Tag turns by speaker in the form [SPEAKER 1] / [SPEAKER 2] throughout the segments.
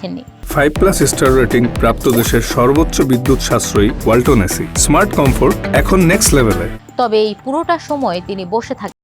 [SPEAKER 1] রাখেননি।
[SPEAKER 2] 5+ star rating প্রাপ্ত দেশের সর্বোচ্চ বিদ্যুৎ সাশ্রয়ী ওয়ালটন এসি স্মার্ট কমফোর্ট এখন নেক্সট লেভেলে।
[SPEAKER 1] তবে এই পুরোটা সময় তিনি বসে থাকেন।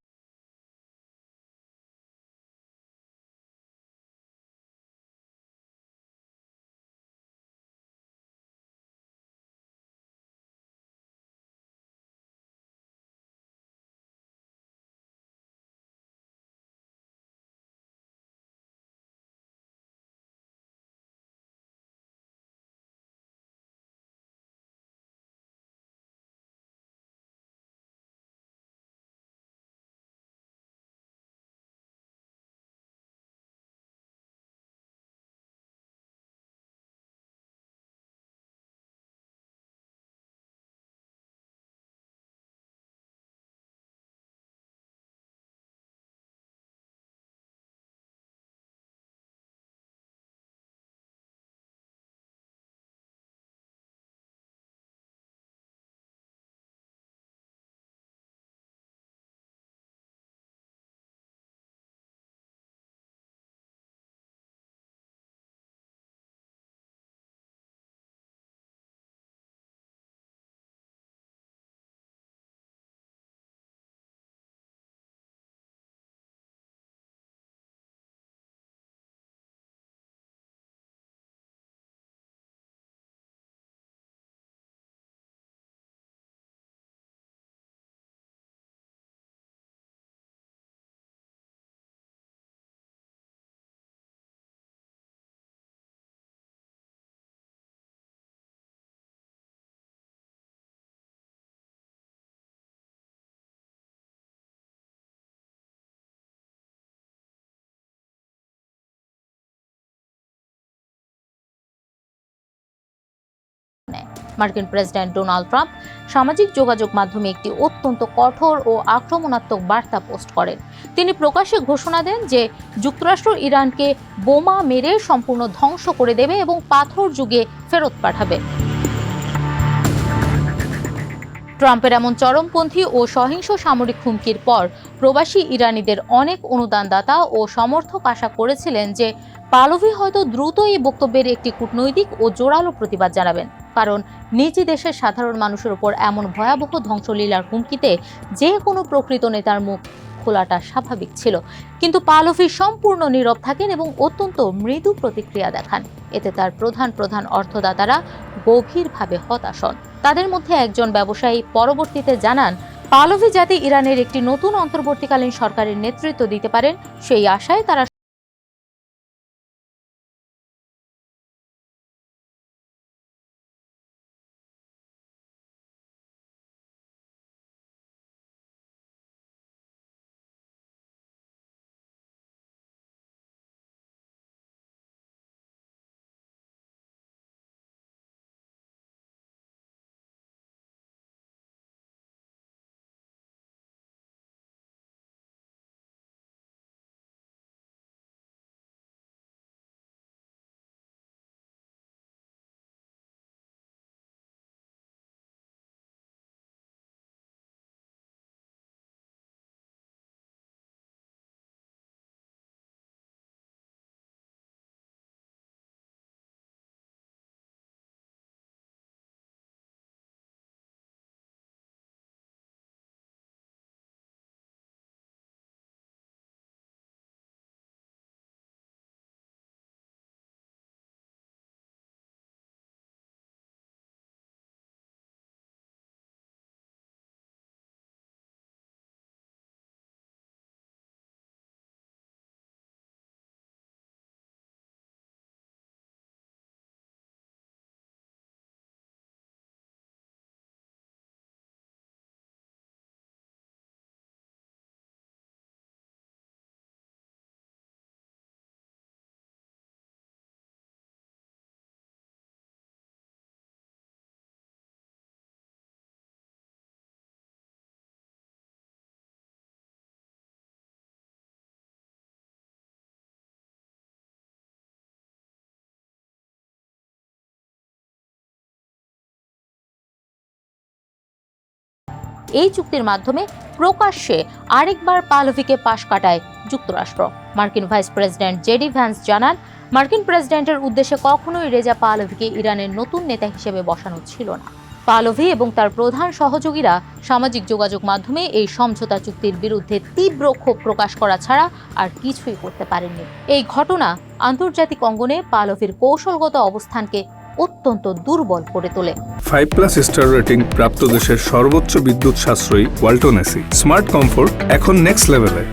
[SPEAKER 1] মার্কিন প্রেসিডেন্ট ডোনাল্ড ট্রাম্প সামাজিক যোগাযোগ মাধ্যমে একটি অত্যন্ত কঠোর ও আক্রমণাত্মক বার্তা পোস্ট করেন। তিনি প্রকাশ্যে ঘোষণা দেন যে যুক্তরাষ্ট্র ইরানকে বোমা মেরে সম্পূর্ণ ধ্বংস করে দেবে এবং পাথর যুগে ফেরত পাঠাবে। ট্রাম্পের এমন চরমপন্থী ও সহিংস সামরিক হুমকির পর প্রবাসী ইরানিদের অনেক অনুদানদাতা ও সমর্থক আশা করেছিলেন যে পাহলভি হয়তো দ্রুত এই বক্তব্যের একটি কূটনৈতিক ও জোরালো প্রতিবাদ জানাবেন, কারণ নিজ দেশের সাধারণ মানুষের উপর এমন ভয়াবহ ধ্বংসলীলার হুমকিতে যে কোনো প্রকৃত নেতার মুখ খোলাটা স্বাভাবিক ছিল। কিন্তু পাহলভি সম্পূর্ণ নীরব থাকেন এবং অত্যন্ত মৃদু প্রতিক্রিয়া দেখান। এতে তার প্রধান অর্থদাতারা গভীরভাবে হতাশ হন। তাদের মধ্যে একজন ব্যবসায়ী পরবর্তীতে জানান, পাহলভি যাতে ইরানের একটি নতুন অন্তর্বর্তীকালীন সরকারের নেতৃত্ব দিতে পারেন সেই আশায় তারা এই চুক্তির মাধ্যমে প্রকাশ্যে আরেকবার পাহলভিকে পাশ কাটায় যুক্তরাষ্ট্র। মার্কিন ভাইস প্রেসিডেন্ট জেডি ভ্যান্স জানান, মার্কিন প্রেসিডেন্টের উদ্দেশ্যে কখনোই রেজা পাহলভিকে ইরানের নতুন নেতা হিসেবে বসানো ছিল না। পাহলভি এবং তার প্রধান সহযোগীরা সামাজিক যোগাযোগ মাধ্যমে এই সমঝোতা চুক্তির বিরুদ্ধে তীব্র ক্ষোভ প্রকাশ করা ছাড়া আর কিছুই করতে পারেননি। এই ঘটনা আন্তর্জাতিক অঙ্গনে পাহলভির কৌশলগত অবস্থানকে অত্যন্ত দুর্বল করে তোলে।
[SPEAKER 2] 5+ স্টার রেটিং প্রাপ্ত দেশের সর্বোচ্চ বিদ্যুৎ সাশ্রয়ী ওয়ালটন এসি। স্মার্ট কমফোর্ট এখন নেক্সট লেভেলে।